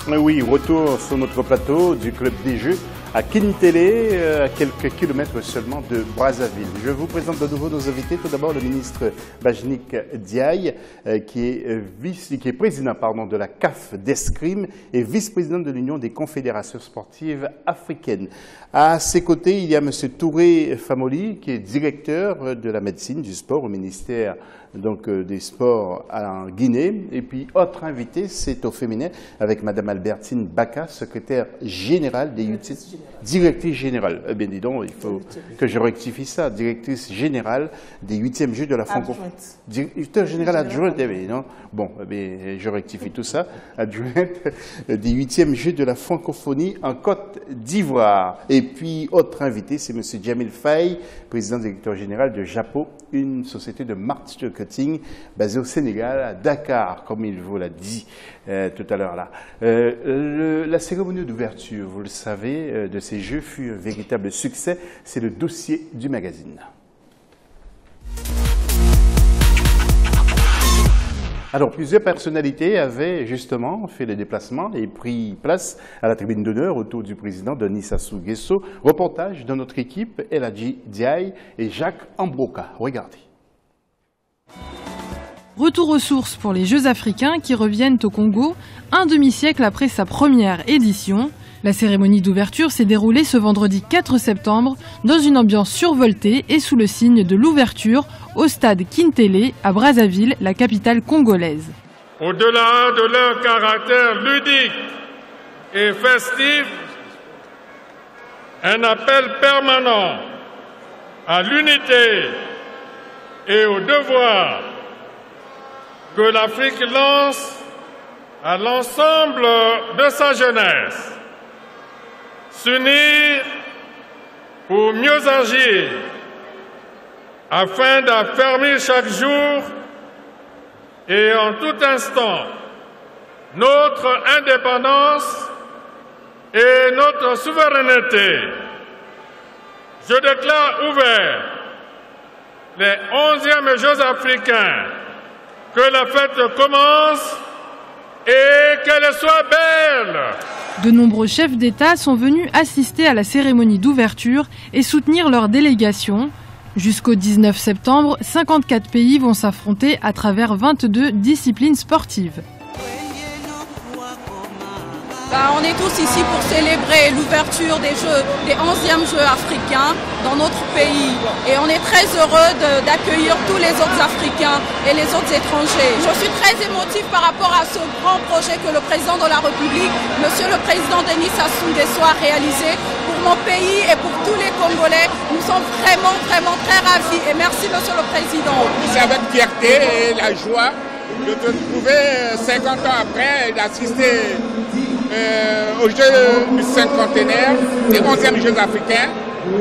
Oui, retour sur notre plateau du Club des Jeux à Kintélé, à quelques kilomètres seulement de Brazzaville. Je vous présente de nouveau nos invités. Tout d'abord, le ministre Mbajnik Ndiaye, qui est président de la CAF d'escrime et vice-président de l'Union des confédérations sportives africaines. À ses côtés, il y a M. Touré Famoli, qui est directeur de la médecine du sport au ministère des sports en Guinée. Et puis, autre invité, c'est au féminin, avec Mme Albertine Baka, secrétaire générale des UTIS. Directrice générale. Eh bien, dis donc, il faut que je rectifie ça. Directrice générale des 8e Jeux de la francophonie. Directeur général adjointe, eh bien, non. Bon, eh bien, je rectifie tout ça. Adjointe des 8e Jeux de la francophonie en Côte d'Ivoire. Et puis, autre invité, c'est M. Djamil Faye, président directeur général de Japo, une société de marketing basée au Sénégal, à Dakar, comme il vous l'a dit tout à l'heure là. La cérémonie d'ouverture, vous le savez, de ces Jeux fut un véritable succès. C'est le dossier du magazine. Alors, plusieurs personnalités avaient justement fait le déplacement et pris place à la tribune d'honneur autour du président Denis Sassou Nguesso. Reportage de notre équipe, Eladji Diaye et Jacques Ambroka. Regardez. Retour aux sources pour les Jeux africains qui reviennent au Congo, un demi-siècle après sa première édition. La cérémonie d'ouverture s'est déroulée ce vendredi 4 septembre dans une ambiance survoltée et sous le signe de l'ouverture au stade Kintélé à Brazzaville, la capitale congolaise. Au-delà de leur caractère ludique et festif, un appel permanent à l'unité et au devoir que l'Afrique lance à l'ensemble de sa jeunesse. S'unir pour mieux agir afin d'affermir chaque jour et en tout instant notre indépendance et notre souveraineté. Je déclare ouverts les 11e Jeux africains. Que la fête commence et qu'elle soit belle. De nombreux chefs d'État sont venus assister à la cérémonie d'ouverture et soutenir leur délégation. Jusqu'au 19 septembre, 54 pays vont s'affronter à travers 22 disciplines sportives. On est tous ici pour célébrer l'ouverture des 11e Jeux africains dans notre pays. Et on est très heureux d'accueillir tous les autres Africains et les autres étrangers. Je suis très émotif par rapport à ce grand projet que le président de la République, Monsieur le Président Denis Sassou Nguesso, a réalisé pour mon pays et pour tous les Congolais. Nous sommes vraiment très ravis. Et merci Monsieur le Président. C'est avec fierté et la joie de te trouver 50 ans après d'assister aux Jeux du cinquantenaire, des 11e Jeux africains.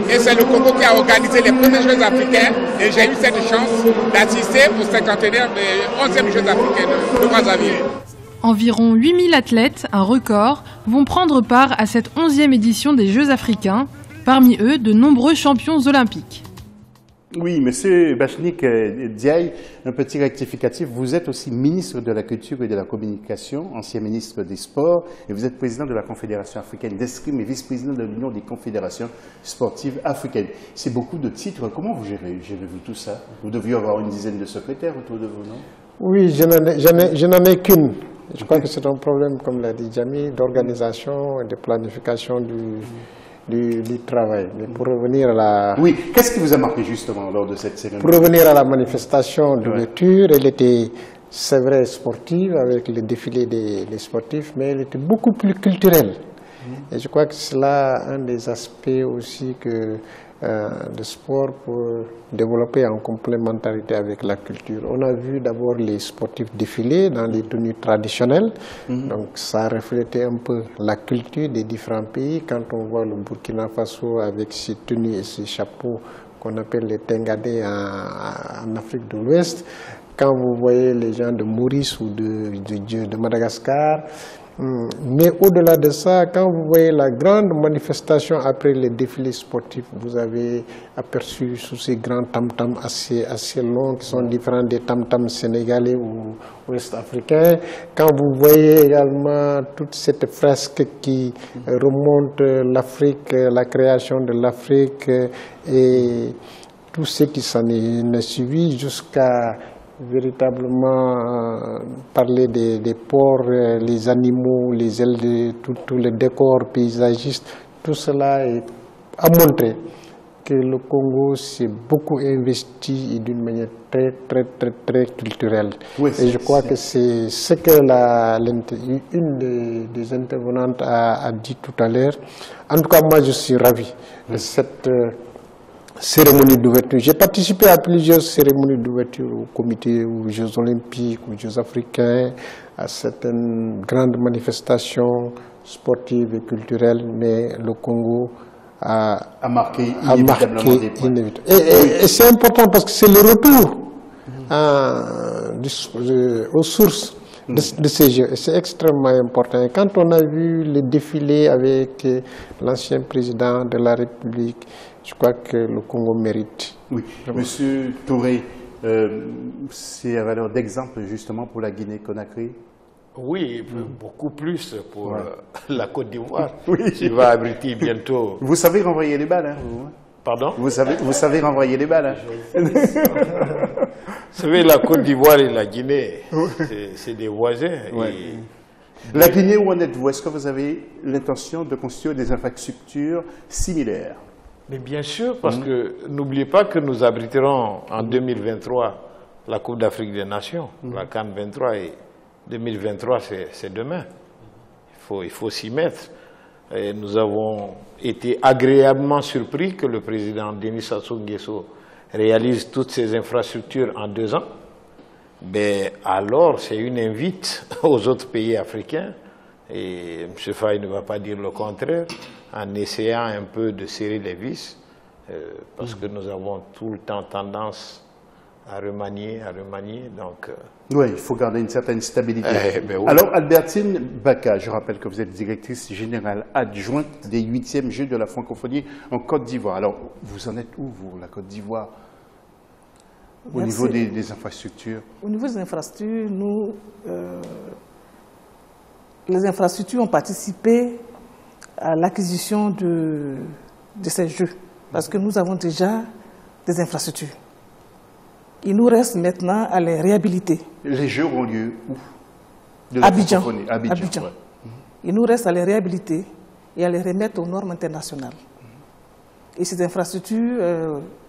Et c'est le Congo qui a organisé les premiers Jeux africains. Et j'ai eu cette chance d'assister au cinquantenaire des 11e Jeux africains de Brazzaville. Environ 8000 athlètes, un record, vont prendre part à cette 11e édition des Jeux africains. Parmi eux, de nombreux champions olympiques. Oui, M. Mbajnik Ndiaye, un petit rectificatif. Vous êtes aussi ministre de la Culture et de la Communication, ancien ministre des Sports, et vous êtes président de la Confédération africaine d'escrime et vice-président de l'Union des confédérations sportives africaines. C'est beaucoup de titres. Comment vous gérez-vous tout ça? Vous deviez avoir une dizaine de secrétaires autour de vous, non? Oui, je n'en ai qu'une. Je crois que c'est un problème, comme l'a dit Djamil, d'organisation et de planification du travail. Mais pour revenir à la... Oui, qu'est-ce qui vous a marqué justement lors de cette cérémonie? Pour revenir à la manifestation d'ouverture, elle était, c'est vrai, sportive, avec le défilé des sportifs, mais elle était beaucoup plus culturelle. Et je crois que c'est là un des aspects aussi que le sport pour développer en complémentarité avec la culture. On a vu d'abord les sportifs défiler dans les tenues traditionnelles, donc ça reflétait un peu la culture des différents pays. Quand on voit le Burkina Faso avec ses tenues et ses chapeaux qu'on appelle les tengadés en Afrique de l'Ouest, quand vous voyez les gens de Maurice ou de Madagascar, Mais au-delà de ça, quand vous voyez la grande manifestation après les défilés sportifs, vous avez aperçu sous ces grands tam-tams assez longs qui sont différents des tam-tams sénégalais ou ouest-africains. Quand vous voyez également toute cette fresque qui remonte l'Afrique, la création de l'Afrique et tout ce qui s'en est suivi jusqu'à véritablement parler des ports, les animaux, les ailes, tous les décors paysagistes, tout cela a montré que le Congo s'est beaucoup investi d'une manière très culturelle. Oui, et je crois que c'est ce que une des intervenantes a dit tout à l'heure. En tout cas, moi je suis ravi de cette cérémonie d'ouverture. J'ai participé à plusieurs cérémonies d'ouverture au comité aux Jeux Olympiques, aux Jeux Africains, à certaines grandes manifestations sportives et culturelles, mais le Congo a marqué inévitablement. Et c'est important parce que c'est le retour aux sources de ces Jeux. C'est extrêmement important. Et quand on a vu le défilé avec l'ancien président de la République, je crois que le Congo mérite. Oui, Monsieur Touré, c'est à valeur d'exemple justement pour la Guinée-Conakry? Oui, beaucoup plus pour la Côte d'Ivoire, qui va abriter bientôt. Vous savez renvoyer les balles, hein? Pardon? Vous savez renvoyer les balles, hein? Vous savez, la Côte d'Ivoire et la Guinée, c'est des voisins. Ouais. La Guinée, où en êtes-vous? Est-ce que vous avez l'intention de construire des infrastructures similaires? Mais bien sûr, parce que n'oubliez pas que nous abriterons en 2023 la Coupe d'Afrique des Nations, la CAN 23, et 2023 c'est demain. Il faut s'y mettre. Et nous avons été agréablement surpris que le président Denis Sassou Nguesso réalise toutes ces infrastructures en 2 ans. Mais alors, c'est une invite aux autres pays africains, et M. Faye ne va pas dire le contraire, en essayant un peu de serrer les vis, parce que nous avons tout le temps tendance à remanier, donc... Oui, il faut garder une certaine stabilité. Ben oui. Alors, Albertine Baka, je rappelle que vous êtes directrice générale adjointe des 8e Jeux de la francophonie en Côte d'Ivoire. Alors, vous en êtes où, vous, la Côte d'Ivoire, au niveau des infrastructures? Au niveau des infrastructures, nous, les infrastructures ont participé à l'acquisition de ces Jeux, parce que nous avons déjà des infrastructures. Il nous reste maintenant à les réhabiliter. Les Jeux ont lieu où? Abidjan. Abidjan. Ouais. Il nous reste à les réhabiliter et à les remettre aux normes internationales. Et ces infrastructures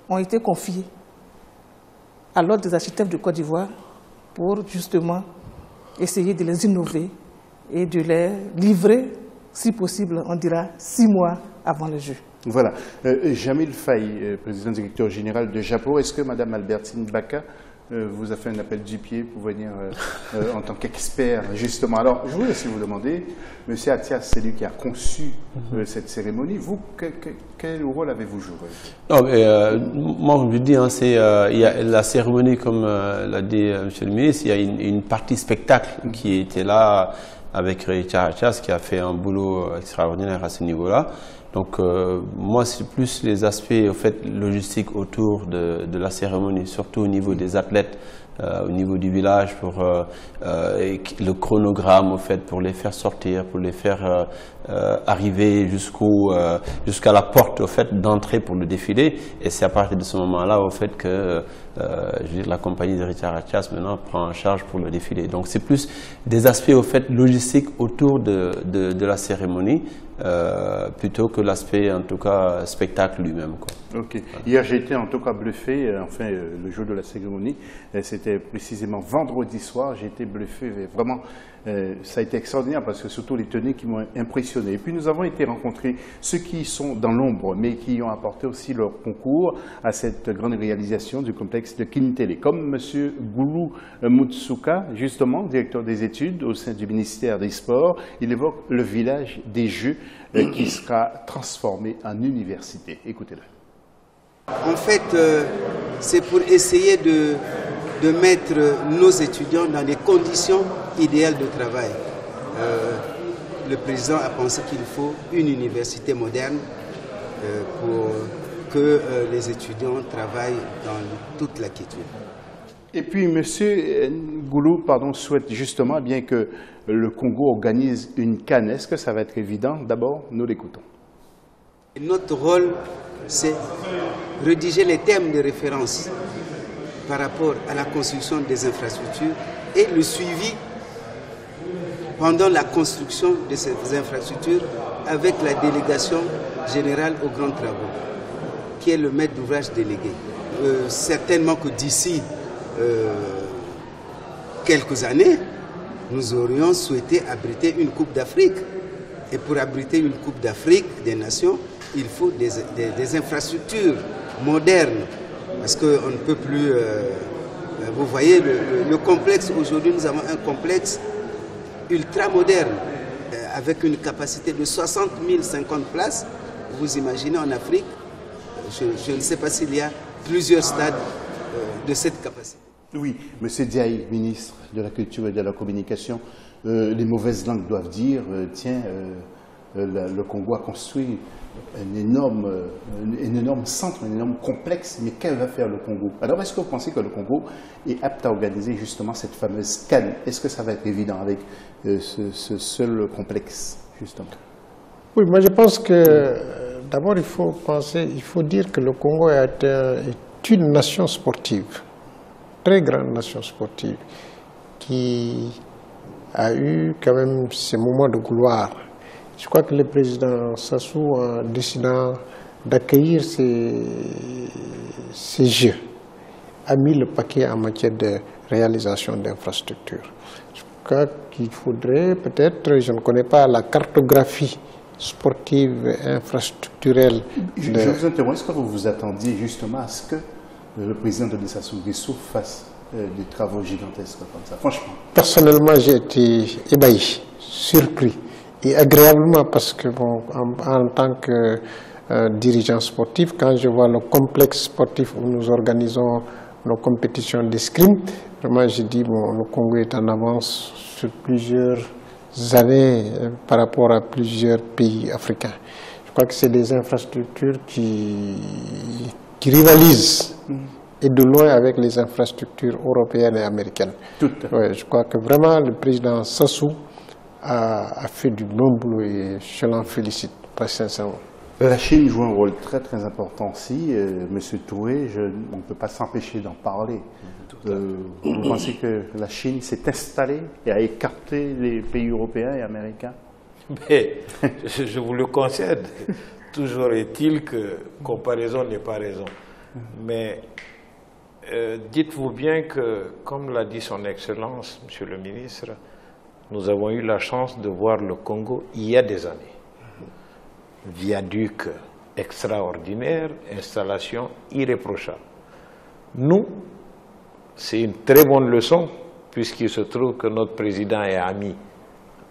ont été confiées à l'ordre des architectes de Côte d'Ivoire pour justement essayer de les innover et de les livrer, si possible, on dira 6 mois avant le jeu. Voilà. Jamil Faye, président directeur général de JAPO, est-ce que Mme Albertine Baka vous a fait un appel du pied pour venir en tant qu'expert, justement? Alors, je voulais aussi vous demander, M. Attias, c'est lui qui a conçu cette cérémonie. Vous, quel rôle avez-vous joué? Non, mais, moi, je dis, il y a la cérémonie, comme l'a dit M. le ministre, il y a une partie spectacle qui était là avec Richard Attias, qui a fait un boulot extraordinaire à ce niveau-là. Donc, moi, c'est plus les aspects au fait, logistiques autour de la cérémonie, surtout au niveau des athlètes, au niveau du village, pour le chronogramme, au fait, pour les faire sortir, pour les faire arriver jusqu'à la porte au fait, d'entrée pour le défilé. Et c'est à partir de ce moment-là, au fait, que la compagnie de Richard Attias maintenant prend en charge pour le défilé. Donc, c'est plus des aspects au fait, logistiques autour de la cérémonie. Plutôt que l'aspect, en tout cas, spectacle lui-même. Ok. Hier, j'ai été en tout cas bluffé, enfin, le jour de la cérémonie, c'était précisément vendredi soir, j'ai été bluffé, vraiment, ça a été extraordinaire parce que surtout les tenues qui m'ont impressionné. Et puis nous avons été rencontrer ceux qui sont dans l'ombre, mais qui ont apporté aussi leur concours à cette grande réalisation du complexe de Kinitele, comme M. Goulou Moutsuka, justement, directeur des études au sein du ministère des Sports. Il évoque le village des Jeux qui sera transformé en université. Écoutez-le. En fait, c'est pour essayer de mettre nos étudiants dans des conditions idéales de travail. le président a pensé qu'il faut une université moderne pour que les étudiants travaillent dans toute la quiétude. Et puis, M. Goulou souhaite justement bien que le Congo organise une CAN. Est-ce que ça va être évident? D'abord, nous l'écoutons. Notre rôle, c'est rédiger les thèmes de référence par rapport à la construction des infrastructures et le suivi pendant la construction de ces infrastructures avec la délégation générale aux grands travaux, qui est le maître d'ouvrage délégué. Certainement que d'ici quelques années, nous aurions souhaité abriter une Coupe d'Afrique. Et pour abriter une Coupe d'Afrique des Nations, il faut des infrastructures modernes. Parce qu'on ne peut plus... vous voyez, le complexe, aujourd'hui, nous avons un complexe ultra moderne, avec une capacité de 60 050 places. Vous imaginez en Afrique, je ne sais pas s'il y a plusieurs stades de cette capacité. Oui, M. Diaye, ministre de la Culture et de la Communication, les mauvaises langues doivent dire, tiens, le Congo a construit un énorme centre, un énorme complexe, mais qu'est-ce va faire le Congo? Alors, est-ce que vous pensez que le Congo est apte à organiser justement cette fameuse CAN? Est-ce que ça va être évident avec ce seul complexe, justement? Oui, moi je pense que d'abord il faut dire que le Congo est une nation sportive, très grande nation sportive, qui a eu quand même ses moments de gloire. Je crois que le président Sassou, en décidant d'accueillir ces Jeux, a mis le paquet en matière de réalisation d'infrastructures. Je crois qu'il faudrait peut-être, je ne connais pas la cartographie sportive et infrastructurelle. Je vous interromps, est-ce que vous vous attendiez justement à ce que le président de Sassou Nguesso fasse des travaux gigantesques comme ça, franchement? Personnellement, j'ai été ébahi, surpris. Et agréablement parce que bon, en tant que dirigeant sportif, quand je vois le complexe sportif où nous organisons nos compétitions d'escrime, vraiment je dis bon, le Congo est en avance sur plusieurs années par rapport à plusieurs pays africains. Je crois que c'est des infrastructures qui rivalisent et de loin avec les infrastructures européennes et américaines. Ouais, je crois que vraiment le président Sassou a fait du bon boulot et je l'en félicite, très sincèrement. La Chine joue un rôle très très important aussi. Monsieur Touré, on ne peut pas s'empêcher d'en parler. Vous pensez que la Chine s'est installée et a écarté les pays européens et américains? Mais je vous le concède. Toujours est-il que comparaison n'est pas raison. Mais dites-vous bien que, comme l'a dit son Excellence, Monsieur le ministre, nous avons eu la chance de voir le Congo il y a des années. Viaduc extraordinaire, installation irréprochable. Nous, c'est une très bonne leçon, puisqu'il se trouve que notre président est ami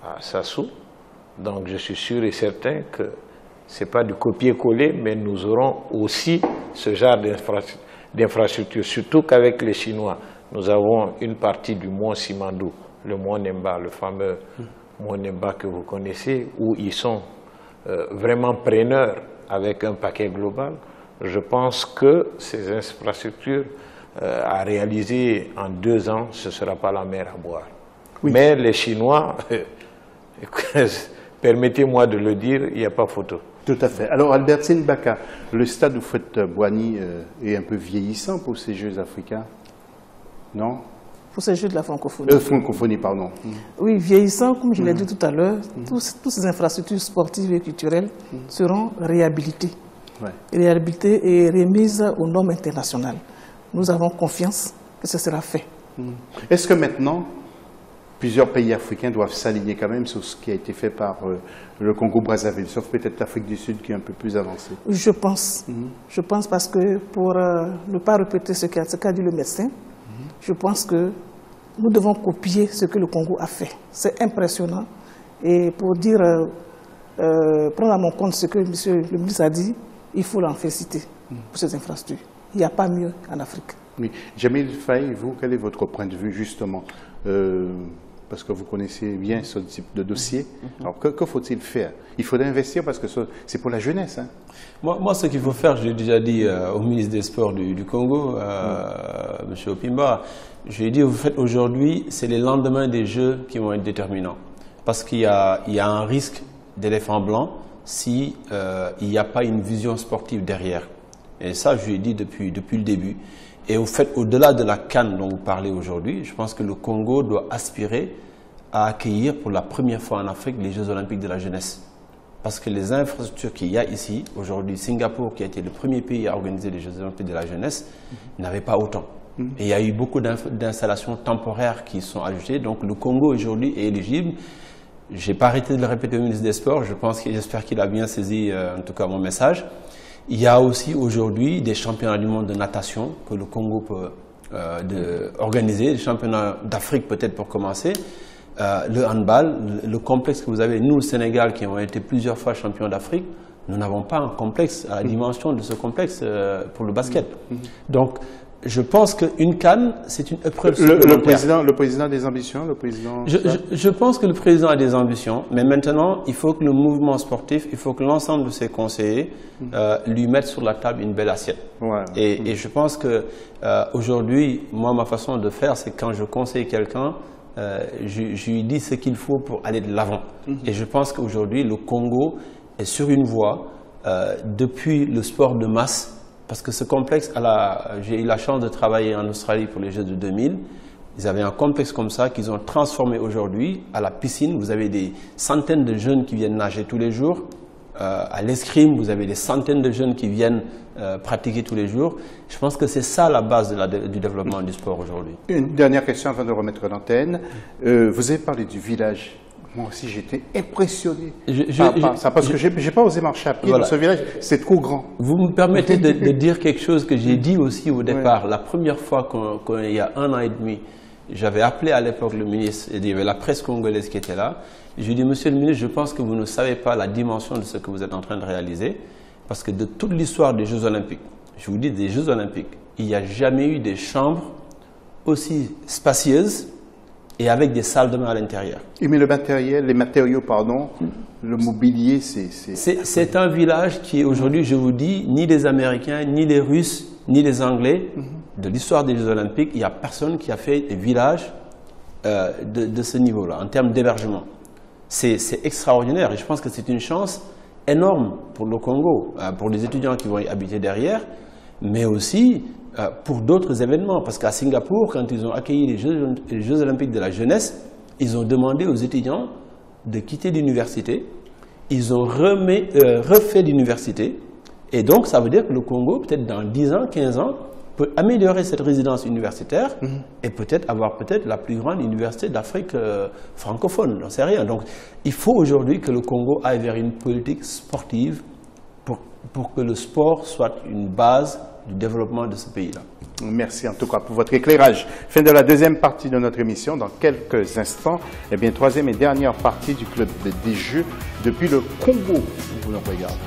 à Sassou. Donc je suis sûr et certain que ce n'est pas du copier-coller, mais nous aurons aussi ce genre d'infrastructure, surtout qu'avec les Chinois, nous avons une partie du mont Simandou, le mont Nemba, le fameux mont Nemba que vous connaissez, où ils sont vraiment preneurs avec un paquet global. Je pense que ces infrastructures à réaliser en 2 ans, ce ne sera pas la mer à boire. Oui. Mais les Chinois, permettez-moi de le dire, il n'y a pas photo. Tout à fait. Alors Albertine Baka, le stade Houphouët-Boigny est un peu vieillissant pour ces Jeux africains, non? Pour ces Jeux de la francophonie. Francophonie, pardon. Oui, vieillissant, comme je l'ai dit tout à l'heure, toutes ces infrastructures sportives et culturelles seront réhabilitées. Ouais. Réhabilitées et remises aux normes internationales. Nous avons confiance que ce sera fait. Est-ce que maintenant, plusieurs pays africains doivent s'aligner quand même sur ce qui a été fait par le Congo-Brazzaville, sauf peut-être l'Afrique du Sud qui est un peu plus avancée? Je pense. Je pense parce que, pour ne pas répéter ce qu'a dit le médecin, je pense que nous devons copier ce que le Congo a fait. C'est impressionnant. Et pour dire, prendre à mon compte ce que monsieur le ministre a dit, il faut l'en féliciter pour ces infrastructures. Il n'y a pas mieux en Afrique. Oui. Jamil Faye, vous, quel est votre point de vue justement parce que vous connaissez bien ce type de dossier. Alors, que faut-il faire? Il faudrait investir parce que c'est pour la jeunesse. Hein. Moi, ce qu'il faut faire, j'ai déjà dit au ministre des Sports du Congo, M. Opimba, je lui ai dit, vous faites aujourd'hui, c'est les lendemains des Jeux qui vont être déterminants. Parce qu'il y a un risque d'éléphant blanc s'il n'y a pas une vision sportive derrière. Et ça, je lui ai dit depuis le début. Et au fait, au-delà de la CAN dont vous parlez aujourd'hui, je pense que le Congo doit aspirer à accueillir pour la première fois en Afrique les Jeux Olympiques de la jeunesse. Parce que les infrastructures qu'il y a ici, aujourd'hui, Singapour, qui a été le premier pays à organiser les Jeux Olympiques de la jeunesse, n'avait pas autant. Et il y a eu beaucoup d'installations temporaires qui sont ajoutées. Donc le Congo aujourd'hui est éligible. Je n'ai pas arrêté de le répéter au ministre des Sports. J'espère qu'il a bien saisi, en tout cas, mon message. Il y a aussi aujourd'hui des championnats du monde de natation que le Congo peut organiser, des championnats d'Afrique peut-être pour commencer, le handball, le complexe que vous avez, nous au Sénégal qui avons été plusieurs fois champions d'Afrique, nous n'avons pas un complexe à la dimension de ce complexe pour le basket. Donc je pense qu'une CAN, c'est une épreuve supplémentaire. Le président a des ambitions, je pense que le président a des ambitions, mais maintenant, il faut que le mouvement sportif, il faut que l'ensemble de ses conseillers lui mettent sur la table une belle assiette. Ouais. Et je pense que aujourd'hui, moi, ma façon de faire, c'est quand je conseille quelqu'un, je lui dis ce qu'il faut pour aller de l'avant. Et je pense qu'aujourd'hui, le Congo est sur une voie depuis le sport de masse. Parce que ce complexe, j'ai eu la chance de travailler en Australie pour les Jeux de 2000. Ils avaient un complexe comme ça qu'ils ont transformé aujourd'hui à la piscine. Vous avez des centaines de jeunes qui viennent nager tous les jours. À l'escrime, vous avez des centaines de jeunes qui viennent pratiquer tous les jours. Je pense que c'est ça la base du développement du sport aujourd'hui. Une dernière question avant de remettre l'antenne. Vous avez parlé du village. Moi aussi, j'étais impressionné par ça, parce que je n'ai pas osé marcher à pied dans ce village, c'est trop grand. Vous me permettez de dire quelque chose que j'ai dit aussi au départ. La première fois qu'il y a 1 an et demi, j'avais appelé à l'époque le ministre, et il y avait la presse congolaise qui était là. Je lui ai dit, monsieur le ministre, je pense que vous ne savez pas la dimension de ce que vous êtes en train de réaliser, parce que de toute l'histoire des Jeux Olympiques, je vous dis des Jeux Olympiques, il n'y a jamais eu des chambres aussi spacieuses et avec des salles de bain à l'intérieur. Mais le matériel, les matériaux, pardon, le mobilier, c'est un village qui est aujourd'hui, je vous dis, ni les Américains, ni les Russes, ni les Anglais, de l'histoire des Jeux Olympiques, il n'y a personne qui a fait des villages de ce niveau-là, en termes d'hébergement. C'est extraordinaire et je pense que c'est une chance énorme pour le Congo, pour les étudiants qui vont y habiter derrière, mais aussi pour d'autres événements. Parce qu'à Singapour, quand ils ont accueilli les Jeux Olympiques de la jeunesse, ils ont demandé aux étudiants de quitter l'université. Ils ont refait l'université. Et donc, ça veut dire que le Congo, peut-être dans 10 ans, 15 ans, peut améliorer cette résidence universitaire et peut-être avoir la plus grande université d'Afrique francophone. J'en sais rien. Donc, il faut aujourd'hui que le Congo aille vers une politique sportive pour que le sport soit une base du développement de ce pays-là. Merci en tout cas pour votre éclairage. Fin de la deuxième partie de notre émission. Dans quelques instants, troisième et dernière partie du club des Jeux depuis le Congo. On vous le regarde.